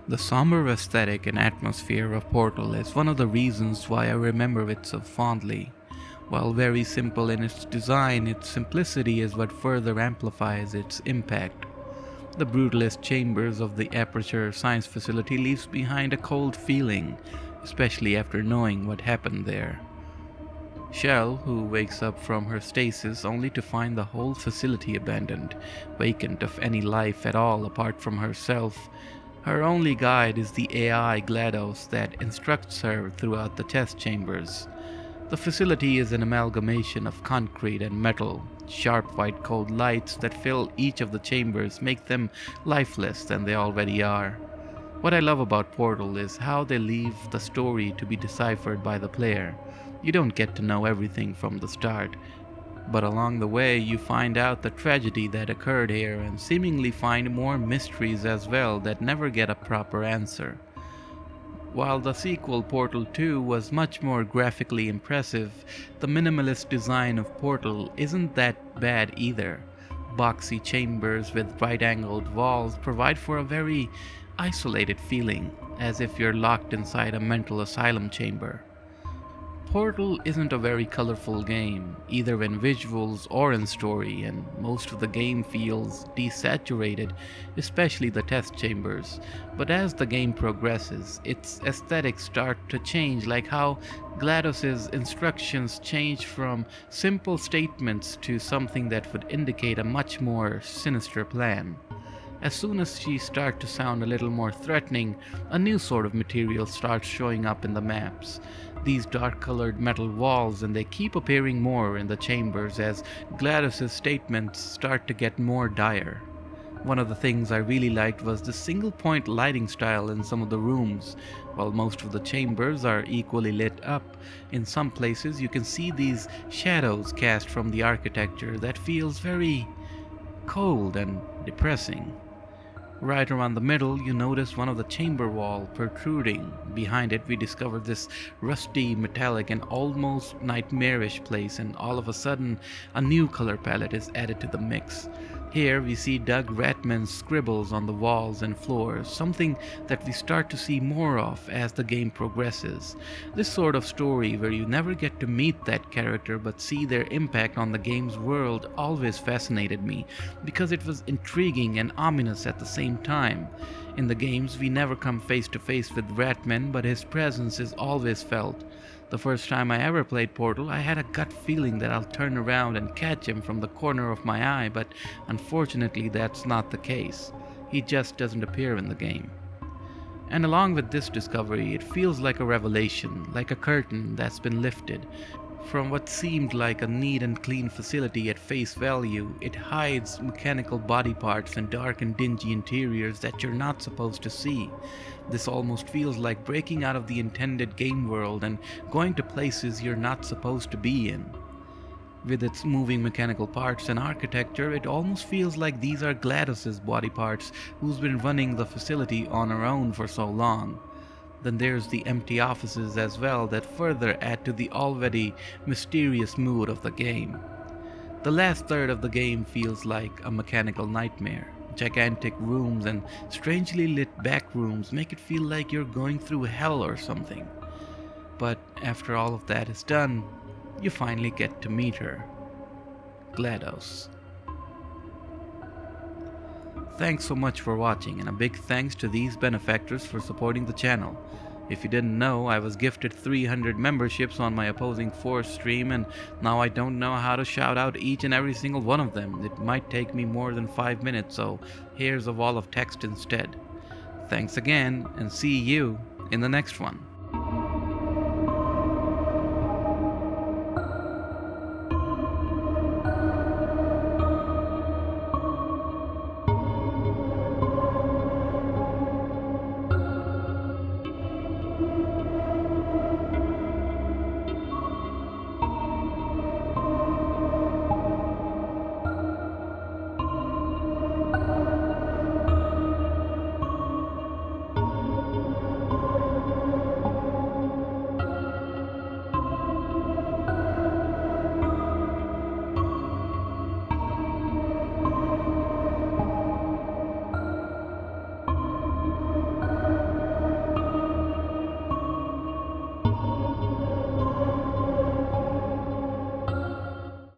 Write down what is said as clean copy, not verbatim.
The somber aesthetic and atmosphere of Portal is one of the reasons why I remember it so fondly. While very simple in its design, its simplicity is what further amplifies its impact. The brutalist chambers of the Aperture Science Facility leaves behind a cold feeling, especially after knowing what happened there. Shell, who wakes up from her stasis only to find the whole facility abandoned, vacant of any life at all apart from herself. Her only guide is the AI GLaDOS that instructs her throughout the test chambers. The facility is an amalgamation of concrete and metal. Sharp white cold lights that fill each of the chambers make them lifeless than they already are. What I love about Portal is how they leave the story to be deciphered by the player. You don't get to know everything from the start, but along the way you find out the tragedy that occurred here and seemingly find more mysteries as well that never get a proper answer. While the sequel Portal 2 was much more graphically impressive, the minimalist design of Portal isn't that bad either. Boxy chambers with right-angled walls provide for a very isolated feeling, as if you're locked inside a mental asylum chamber. Portal isn't a very colorful game, either in visuals or in story, and most of the game feels desaturated, especially the test chambers. But as the game progresses, its aesthetics start to change, like how GLaDOS's instructions change from simple statements to something that would indicate a much more sinister plan. As soon as she starts to sound a little more threatening, a new sort of material starts showing up in the maps. These dark-colored metal walls, and they keep appearing more in the chambers as GLaDOS's statements start to get more dire. One of the things I really liked was the single-point lighting style in some of the rooms. While most of the chambers are equally lit up, in some places you can see these shadows cast from the architecture that feels very cold and depressing. Right around the middle, you notice one of the chamber wall protruding. Behind it, we discover this rusty, metallic, and almost nightmarish place, and all of a sudden, a new color palette is added to the mix. Here, we see Doug Ratman's scribbles on the walls and floors, something that we start to see more of as the game progresses. This sort of story, where you never get to meet that character but see their impact on the game's world, always fascinated me, because it was intriguing and ominous at the same time. In the games, we never come face to face with Ratman, but his presence is always felt. The first time I ever played Portal, I had a gut feeling that I'll turn around and catch him from the corner of my eye, but unfortunately that's not the case. He just doesn't appear in the game. And along with this discovery, it feels like a revelation, like a curtain that's been lifted. From what seemed like a neat and clean facility at face value, it hides mechanical body parts and dark and dingy interiors that you're not supposed to see. This almost feels like breaking out of the intended game world and going to places you're not supposed to be in. With its moving mechanical parts and architecture, it almost feels like these are GLaDOS's body parts, who's been running the facility on her own for so long. Then there's the empty offices as well that further add to the already mysterious mood of the game. The last third of the game feels like a mechanical nightmare. Gigantic rooms and strangely lit back rooms make it feel like you're going through hell or something. But after all of that is done, you finally get to meet her. GLaDOS. Thanks so much for watching, and a big thanks to these benefactors for supporting the channel. If you didn't know, I was gifted 300 memberships on my Opposing Force stream, and now I don't know how to shout out each and every single one of them. It might take me more than 5 minutes, so here's a wall of text instead. Thanks again, and see you in the next one.